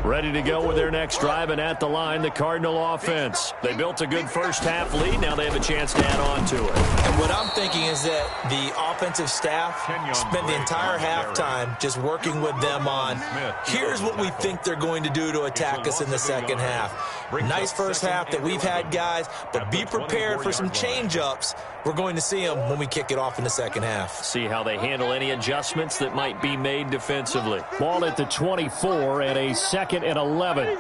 Ready to go with their next drive, and at the line, the Cardinal offense. They built a good first-half lead. Now they have a chance to add on to it. And what I'm thinking is that the offensive staff spent the entire halftime just working with them on, here's what we think they're going to do to attack us in the second half. Nice first half that we've had, guys, but be prepared for some change-ups. We're going to see them when we kick it off in the second half. See how they handle any adjustments that might be made defensively. Ball at the 24 and a 2nd and 11.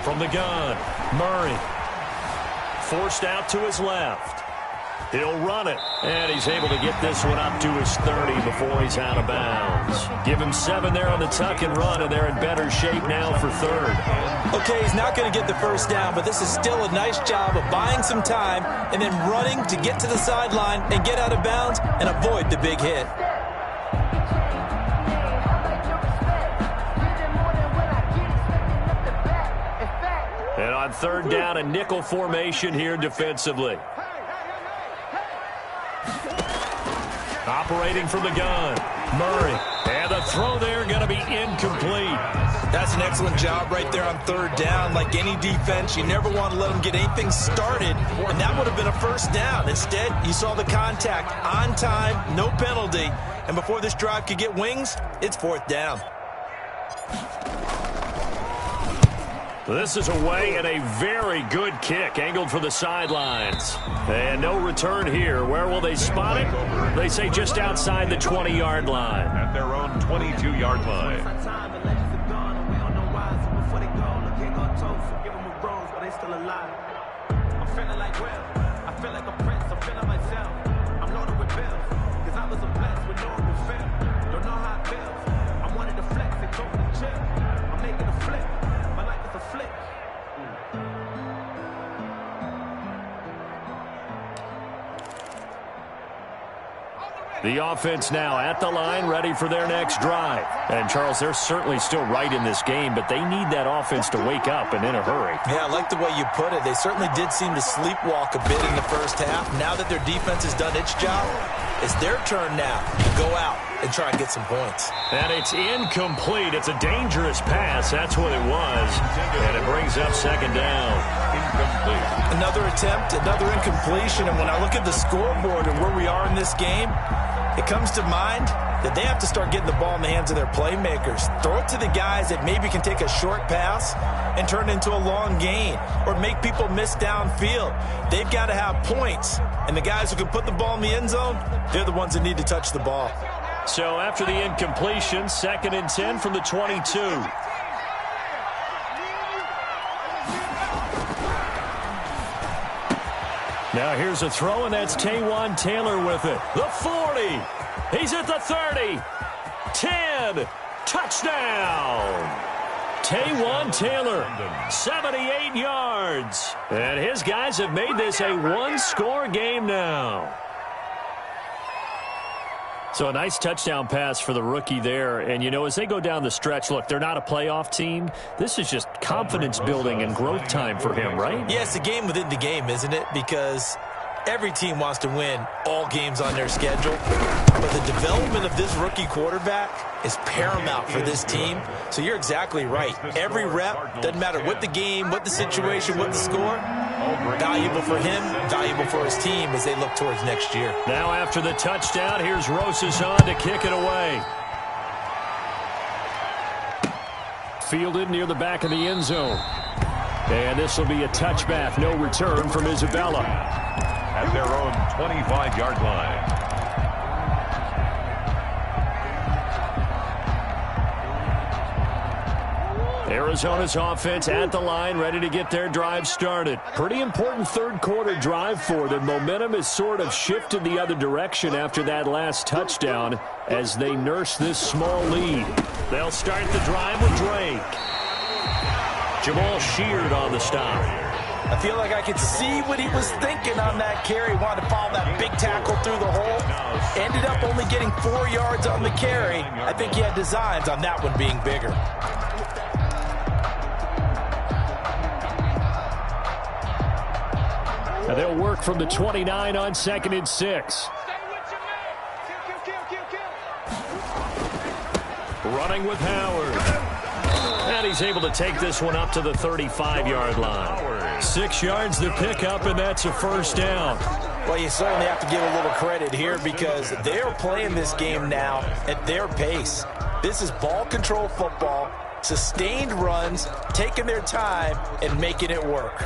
From the gun, Murray. Forced out to his left. He'll run it, and he's able to get this one up to his 30 before he's out of bounds. Give him 7 there on the tuck and run, and they're in better shape now for third. Okay, he's not going to get the first down, but this is still a nice job of buying some time and then running to get to the sideline and get out of bounds and avoid the big hit. And on third down, a nickel formation here defensively. Operating from the gun, Murray. And the throw there going to be incomplete. That's an excellent job right there on third down. Like any defense, you never want to let them get anything started, and that would have been a first down. Instead, you saw the contact on time, no penalty, and before this drive could get wings, it's fourth down. This is away and a very good kick, angled for the sidelines. And no return here. Where will they spot it? They say just outside the 20-yard line. At their own 22-yard line. The offense now at the line, ready for their next drive. And, Charles, they're certainly still right in this game, but they need that offense to wake up and in a hurry. Yeah, I like the way you put it. They certainly did seem to sleepwalk a bit in the first half. Now that their defense has done its job, it's their turn now to go out and try and get some points. And it's incomplete. It's a dangerous pass. That's what it was. And it brings up second down. Incomplete. Another attempt, another incompletion. And when I look at the scoreboard and where we are in this game, it comes to mind that they have to start getting the ball in the hands of their playmakers. Throw it to the guys that maybe can take a short pass and turn it into a long gain or make people miss downfield. They've got to have points. And the guys who can put the ball in the end zone, they're the ones that need to touch the ball. So after the incompletion, 2nd and 10 from the 22. Now here's a throw, and that's Taywan Taylor with it. The 40. He's at the 30. 10. Touchdown. Taywan Taylor, 78 yards. And his guys have made this a one-score game now. So a nice touchdown pass for the rookie there. And, you know, as they go down the stretch, look, they're not a playoff team. This is just confidence building and growth time for him, right? Yeah, it's a game within the game, isn't it? Because every team wants to win all games on their schedule. But the development of this rookie quarterback is paramount for this team. So you're exactly right. Every rep, doesn't matter what the game, what the situation, what the score, valuable for him, valuable for his team as they look towards next year. Now after the touchdown, here's Rosas on to kick it away. Fielded near the back of the end zone. And this will be a touchback, no return from Isabella. At their own 25-yard line. Arizona's offense at the line, ready to get their drive started. Pretty important third-quarter drive for them. Momentum has sort of shifted the other direction after that last touchdown as they nurse this small lead. They'll start the drive with Drake. Jamal Sheard on the stop. I feel like I could see what he was thinking on that carry. Wanted to follow that big tackle through the hole. Ended up only getting 4 yards on the carry. I think he had designs on that one being bigger. And they'll work from the 29 on 2nd and 6. Running with Howard. And he's able to take this one up to the 35-yard line. 6 yards the pickup, and that's a first down. Well, you certainly have to give a little credit here because they're playing this game now at their pace. This is ball control football, sustained runs, taking their time, and making it work.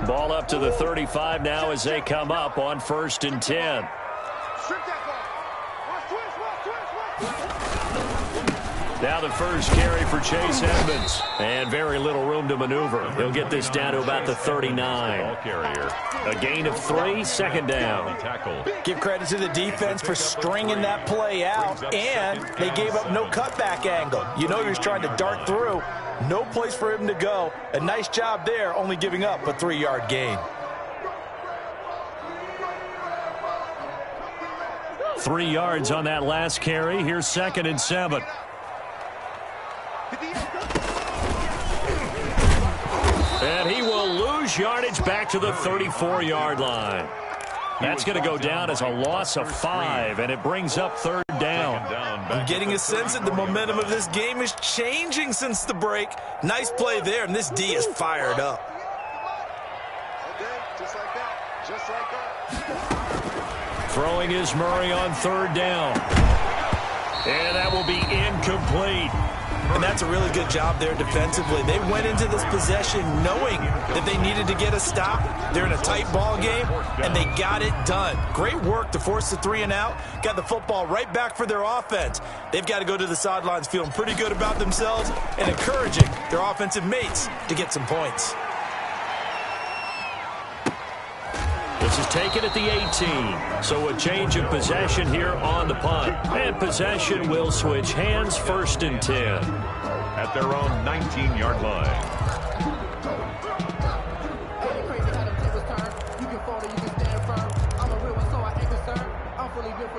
Ball up to the 35 now as they come up on 1st and 10. Now the first carry for Chase Edmonds. And very little room to maneuver. He'll get this down to about the 39. A gain of 3, 2nd down. Give credit to the defense for stringing that play out, and they gave up no cutback angle. You know he was trying to dart through. No place for him to go. A nice job there, only giving up a 3-yard gain. 3 yards on that last carry. Here's 2nd and 7. And he will lose yardage back to the 34-yard line. That's going to go down as a loss of 5, and it brings up 3rd down. I'm getting a sense that the momentum of this game is changing since the break. Nice play there, and this D is fired up. Throwing is Murray on 3rd down. And that will be incomplete. And that's a really good job there defensively. They went into this possession knowing that they needed to get a stop. They're in a tight ball game, and they got it done. Great work to force the 3 and out. Got the football right back for their offense. They've got to go to the sidelines feeling pretty good about themselves and encouraging their offensive mates to get some points. This is taken at the 18. So a change of possession here on the punt. And possession will switch hands, 1st and 10. At their own 19-yard line.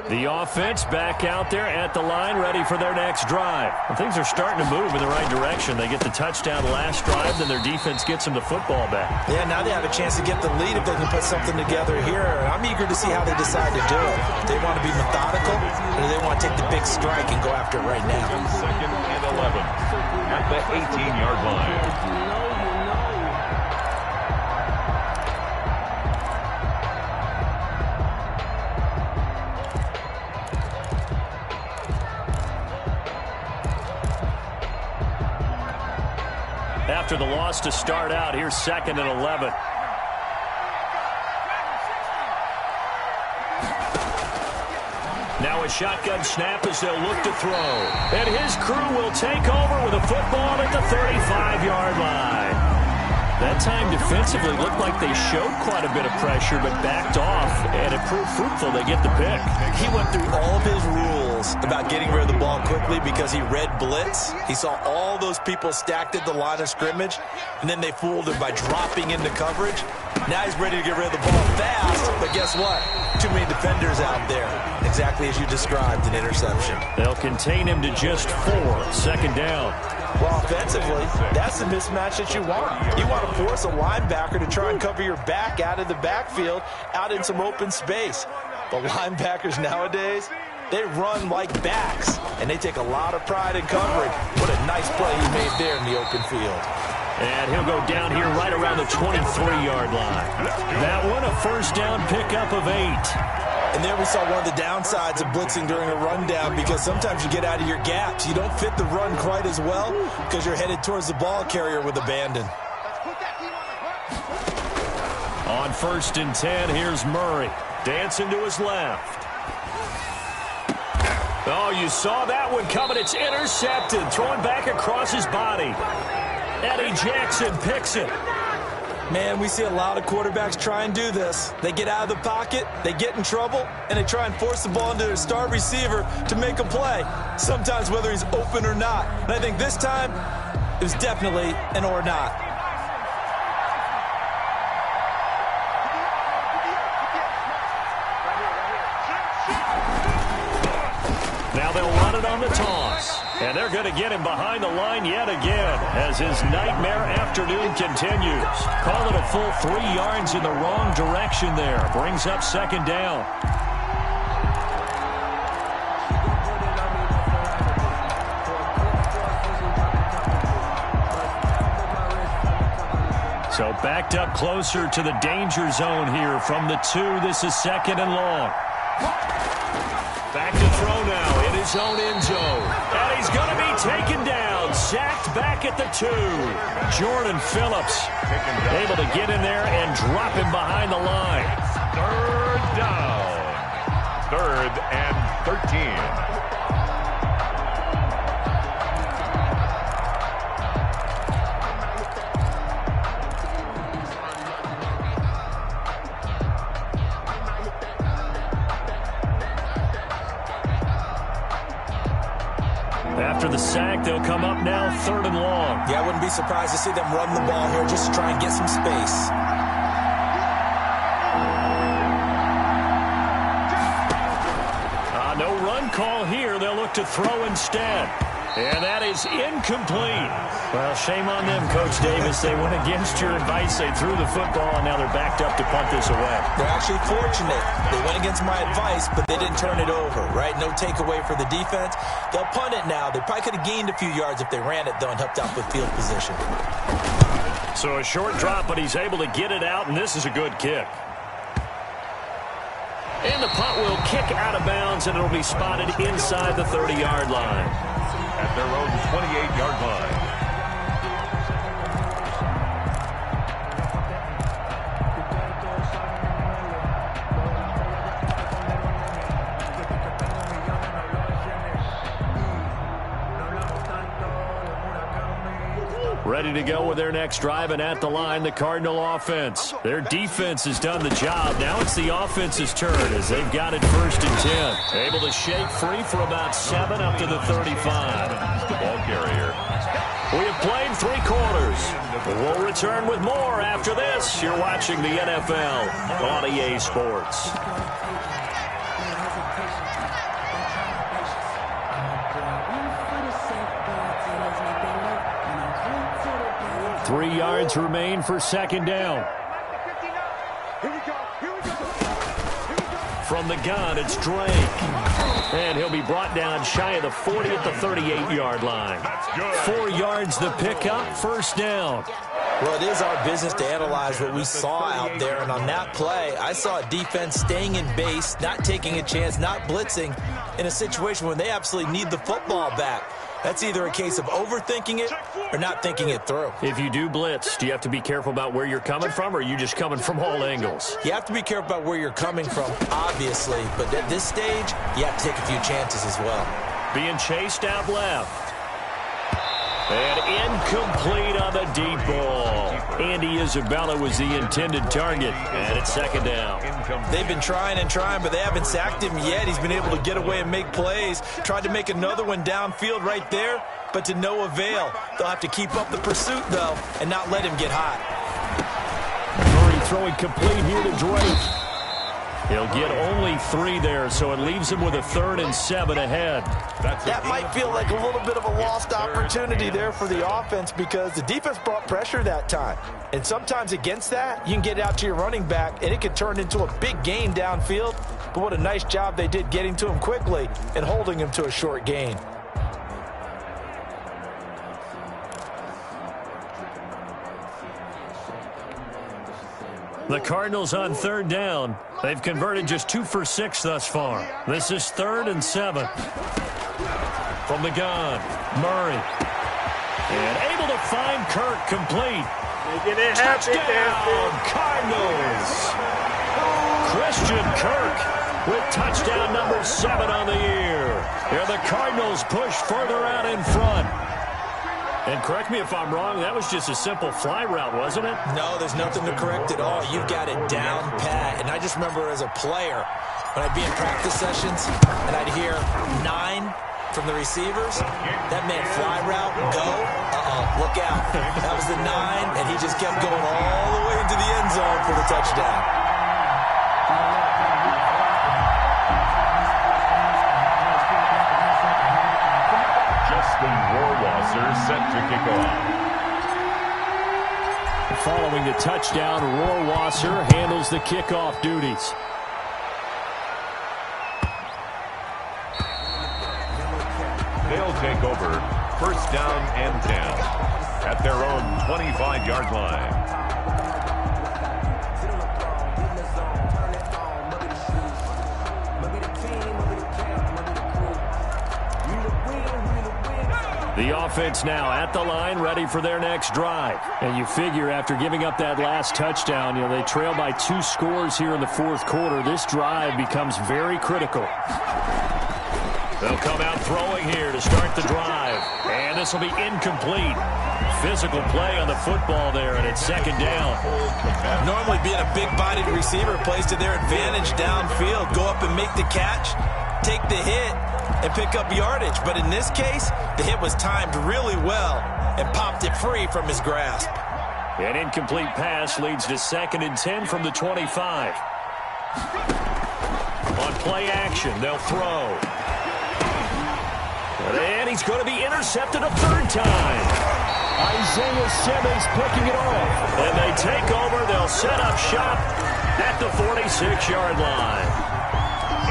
The offense back out there at the line, ready for their next drive. Well, things are starting to move in the right direction. They get the touchdown last drive, then their defense gets them the football back. Yeah, now they have a chance to get the lead if they can put something together here. I'm eager to see how they decide to do it. Do they want to be methodical, or do they want to take the big strike and go after it right now? 2nd and 11 at the 18-yard line. After the loss to start out, here's 2nd and 11. Now a shotgun snap as they'll look to throw. And his crew will take over with a football at the 35-yard line. That time defensively looked like they showed quite a bit of pressure but backed off, and it proved fruitful. They get the pick. He went through all of his rules about getting rid of the ball quickly because he read blitz. He saw all those people stacked at the line of scrimmage, and then they fooled him by dropping into coverage. Now he's ready to get rid of the ball fast, but guess what? Too many defenders out there. Exactly as you described, an interception. They'll contain him to just 4, 2nd down. Well, offensively, that's the mismatch that you want. You want to force a linebacker to try and cover your back out of the backfield, out in some open space. The linebackers nowadays, they run like backs, and they take a lot of pride in covering. What a nice play he made there in the open field. And he'll go down here right around the 23-yard line. That one, a 1st down pickup of 8. And there we saw one of the downsides of blitzing during a rundown because sometimes you get out of your gaps. You don't fit the run quite as well because you're headed towards the ball carrier with abandon. On 1st and 10, here's Murray. Dancing to his left. Oh, you saw that one coming. It's intercepted. Throwing back across his body. Eddie Jackson picks it. Man, we see a lot of quarterbacks try and do this. They get out of the pocket, they get in trouble, and they try and force the ball into their star receiver to make a play, sometimes whether he's open or not. And I think this time, it was definitely an or not. Now they'll run it on the toss. And they're going to get him behind the line yet again as his nightmare afternoon continues. Call it a full 3 yards in the wrong direction there. Brings up second down. So backed up closer to the danger zone here from the 2. This is second and long. Back to throw now in his own end zone. And he's going to be taken down. Sacked back at the 2. Jordan Phillips able to get in there and drop him behind the line. Third down. 3rd and 13. After the sack, they'll come up now 3rd and long. Yeah, I wouldn't be surprised to see them run the ball here just to try and get some space. No run call here. They'll look to throw instead. And that is incomplete. Well, shame on them, Coach Davis. They went against your advice. They threw the football, and now they're backed up to punt this away. They're actually fortunate. They went against my advice, but they didn't turn it over, right? No takeaway for the defense. They'll punt it now. They probably could have gained a few yards if they ran it, though, and helped out with field position. So a short drop, but he's able to get it out, and this is a good kick. And the punt will kick out of bounds, and it'll be spotted inside the 30-yard line. At their own 28-yard line. Ready to go with their next drive, and at the line, the Cardinal offense. Their defense has done the job. Now it's the offense's turn as they've got it 1st and 10. Able to shake free for about 7 up to the 35. The ball carrier. We have played 3 quarters. We'll return with more after this. You're watching the NFL on EA Sports. 3 yards remain for second down. From the gun, it's Drake. And he'll be brought down shy of the 40 at the 38-yard line. 4 yards the pickup, 1st down. Well, it is our business to analyze what we saw out there. And on that play, I saw a defense staying in base, not taking a chance, not blitzing in a situation when they absolutely need the football back. That's either a case of overthinking it or not thinking it through. If you do blitz, do you have to be careful about where you're coming from, or are you just coming from all angles? You have to be careful about where you're coming from, obviously. But at this stage, you have to take a few chances as well. Being chased out left. And incomplete on the deep ball. Andy Isabella was the intended target, and it's second down. They've been trying and trying, but they haven't sacked him yet. He's been able to get away and make plays. Tried to make another one downfield right there, but to no avail. They'll have to keep up the pursuit, though, and not let him get hot. Murray throwing complete here to Drake. He'll get only 3 there, so it leaves him with a 3rd and 7 ahead. That might feel like a little bit of a lost opportunity there for the offense because the defense brought pressure that time. And sometimes against that, you can get out to your running back, and it can turn into a big gain downfield. But what a nice job they did getting to him quickly and holding him to a short gain. The Cardinals on 3rd down. They've converted just 2 for 6 thus far. This is 3rd and 7. From the gun, Murray. And able to find Kirk complete. Touchdown, Cardinals. Christian Kirk with touchdown number 7 on the year. Here the Cardinals push further out in front. And correct me if I'm wrong, that was just a simple fly route, wasn't it? No, there's nothing to correct at all. You've got it down pat. And I just remember as a player, when I'd be in practice sessions, and I'd hear 9 from the receivers, that meant fly route, go, look out. That was the 9, and he just kept going all the way into the end zone for the touchdown. set to kick off. Following the touchdown, Rohrwasser handles the kickoff duties. They'll take over first down and 10 at their own 25-yard line. The offense now at the line, ready for their next drive. And you figure after giving up that last touchdown, they trail by 2 scores here in the fourth quarter. This drive becomes very critical. They'll come out throwing here to start the drive. And this will be incomplete. Physical play on the football there, and it's second down. Normally being a big-bodied receiver plays to their advantage downfield. Go up and make the catch, take the hit, and pick up yardage. But in this case, the hit was timed really well and popped it free from his grasp. An incomplete pass leads to 2nd and 10 from the 25. On play action, they'll throw. And he's going to be intercepted a 3rd time. Isaiah Simmons picking it off. And they take over. They'll set up shop at the 46-yard line.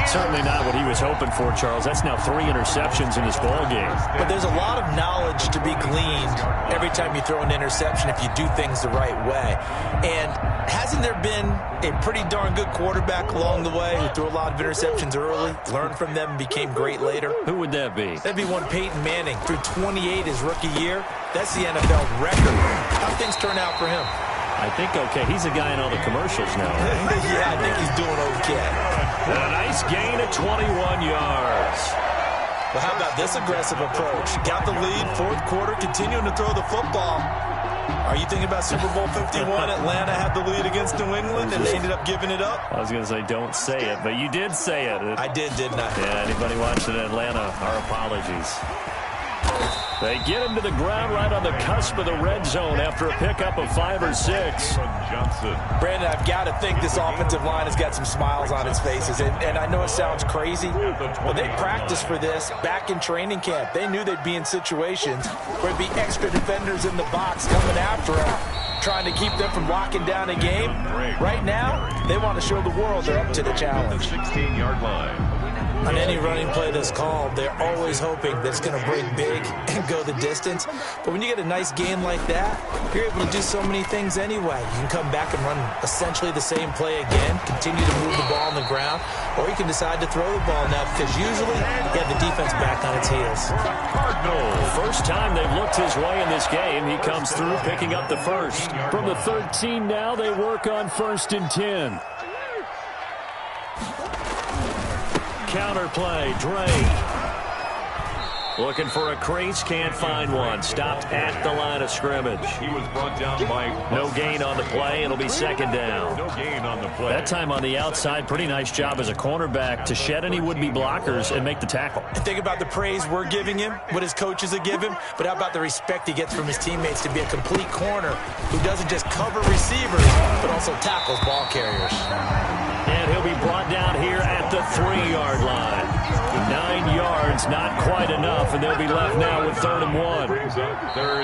Certainly not what he was hoping for, Charles. That's now 3 interceptions in this ball game. But there's a lot of knowledge to be gleaned every time you throw an interception if you do things the right way. And hasn't there been a pretty darn good quarterback along the way who threw a lot of interceptions early, learned from them, and became great later? Who would that be? That'd be one Peyton Manning. Threw 28 his rookie year. That's the NFL record. How things turn out for him? I think okay. He's a guy in all the commercials now, right? Yeah, I think he's doing okay. And a nice gain of 21 yards. Well, how about this aggressive approach? Got the lead, 4th quarter, continuing to throw the football. Are you thinking about Super Bowl 51? Atlanta had the lead against New England, and they ended up giving it up? I was going to say, don't say it, but you did say it. I did, didn't I? Yeah, anybody watching Atlanta, our apologies. They get him to the ground right on the cusp of the red zone after a pickup of 5 or 6. Brandon, I've got to think this offensive line has got some smiles on its faces. And I know it sounds crazy, but they practiced for this back in training camp. They knew they'd be in situations where there'd be extra defenders in the box coming after them, trying to keep them from locking down a game. Right now, they want to show the world they're up to the challenge. 16-yard line. On any running play that's called, they're always hoping that it's going to break big and go the distance. But when you get a nice game like that, you're able to do so many things anyway. You can come back and run essentially the same play again, continue to move the ball on the ground, or you can decide to throw the ball now because usually you have the defense back on its heels. First time they've looked his way in this game. He comes through picking up the first. From the 13 now, they work on 1st and 10. Counter play, Drake. Looking for a crease, can't find one. Stopped at the line of scrimmage. He was brought down by... No gain on the play. It'll be 2nd down. No gain on the play. That time on the outside, pretty nice job as a cornerback to shed any would-be blockers and make the tackle. And think about the praise we're giving him, what his coaches are giving, but how about the respect he gets from his teammates to be a complete corner who doesn't just cover receivers, but also tackles ball carriers. And he'll be brought down here at the 3-yard line. 9 yards, not quite enough, and they'll be left now with 3rd and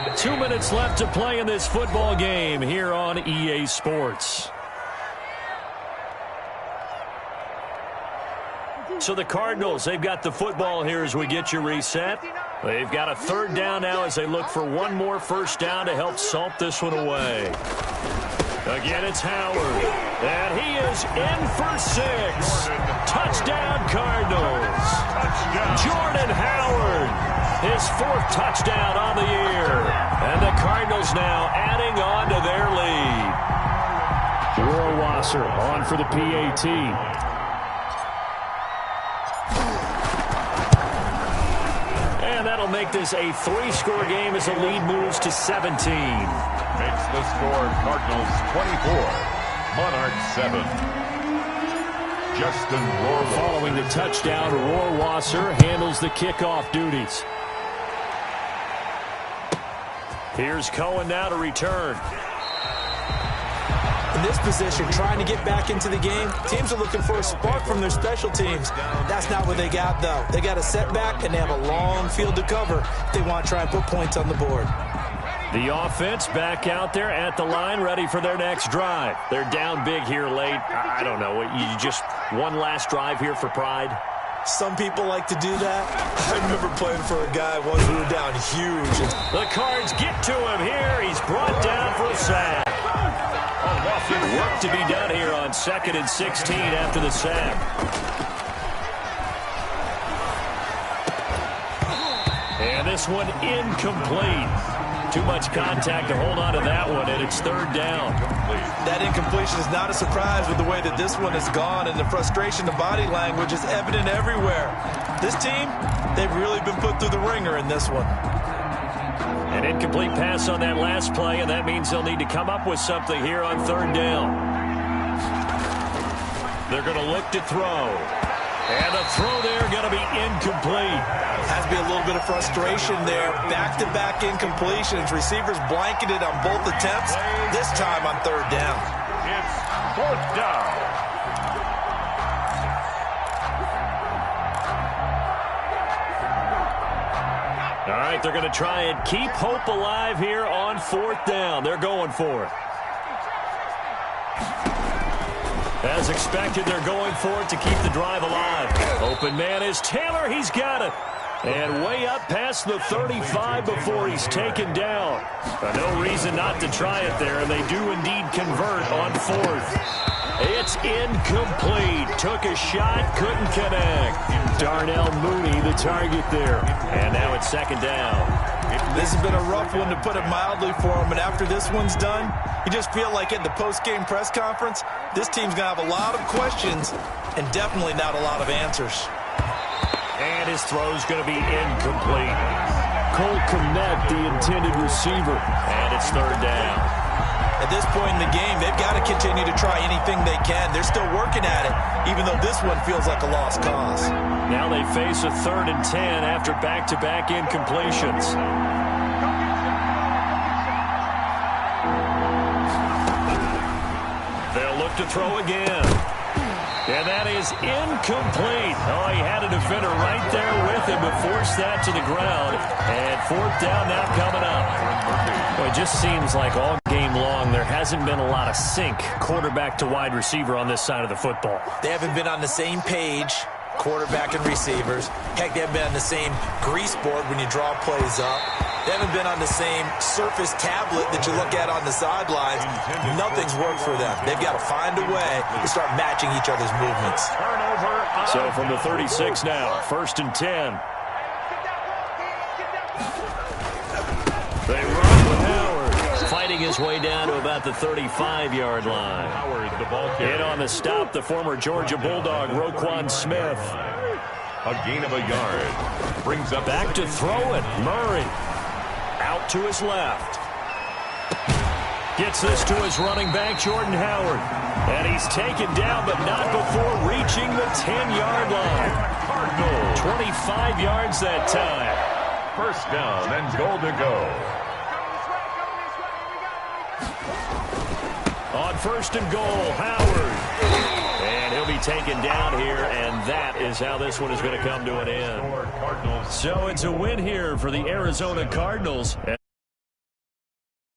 1. 2 minutes left to play in this football game here on EA Sports. So the Cardinals, they've got the football here as we get you reset. They've got a 3rd down now as they look for one more first down to help salt this one away. Again, it's Howard. And he is in for 6. Touchdown, Cardinals. Jordan Howard, his 4th touchdown on the year. And the Cardinals now adding on to their lead. Rohrwasser on for the PAT. And that'll make this a 3-score game as the lead moves to 17. Makes the score Cardinals 24, Monarchs 7. Justin Rohrwasser. Following the touchdown, Rohrwasser handles the kickoff duties. Here's Cohen now to return. In this position, trying to get back into the game, teams are looking for a spark from their special teams. That's not what they got, though. They got a setback, and they have a long field to cover if they want to try and put points on the board. The offense back out there at the line, ready for their next drive. They're down big here late. I don't know. You just one last drive here for pride? Some people like to do that. I remember playing for a guy once we were down huge. The Cards get to him here. He's brought down for a sack. Work to be done here on 2nd and 16 after the sack. And this one incomplete. Too much contact to hold on to that one, and it's 3rd down. That incompletion is not a surprise with the way that this one has gone, and the frustration, the body language is evident everywhere. This team, they've really been put through the ringer in this one. An incomplete pass on that last play, and that means they'll need to come up with something here on 3rd down. They're going to look to throw. And the throw there going to be incomplete. Has to be a little bit of frustration there. Back-to-back incompletions. Receivers blanketed on both attempts. This time on 3rd down. It's 4th down. All right, they're going to try and keep hope alive here on 4th down. They're going for it. As expected, they're going for it to keep the drive alive. Open man is Taylor. He's got it. And way up past the 35 before he's taken down. No reason not to try it there, and they do indeed convert on 4th. It's incomplete. Took a shot, couldn't connect. Darnell Mooney, the target there. And now it's 2nd down. This has been a rough one, to put it mildly, for him. And after this one's done, you just feel like at the post-game press conference, this team's going to have a lot of questions and definitely not a lot of answers. And his throw's going to be incomplete. Cole Kmet, the intended receiver. And it's 3rd down. At this point in the game, they've got to continue to try anything they can. They're still working at it, even though this one feels like a lost cause. Now they face a 3rd and 10 after back-to-back incompletions. They'll look to throw again. And that is incomplete. Oh, he had a defender right there with him, but forced that to the ground. And 4th down now coming up. Well, it just seems like all game long there hasn't been a lot of sync quarterback to wide receiver on this side of the football. They haven't been on the same page, quarterback and receivers. Heck, they haven't been on the same grease board when you draw plays up. They haven't been on the same surface tablet that you look at on the sidelines. Nothing's worked for them. They've got to find a way to start matching each other's movements. So from the 36 now, 1st and 10. They run with Howard, fighting his way down to about the 35-yard line. In on the stop, the former Georgia Bulldog, Roquan Smith. A gain of a yard. Brings up back to throw it. Murray. Out to his left. Gets this to his running back, Jordan Howard. And he's taken down, but not before reaching the 10-yard line. 25 yards that time. 1st down and goal to go. On 1st and goal, Howard. And he'll be taken down here, and that is how this one is going to come to an end. So it's a win here for the Arizona Cardinals.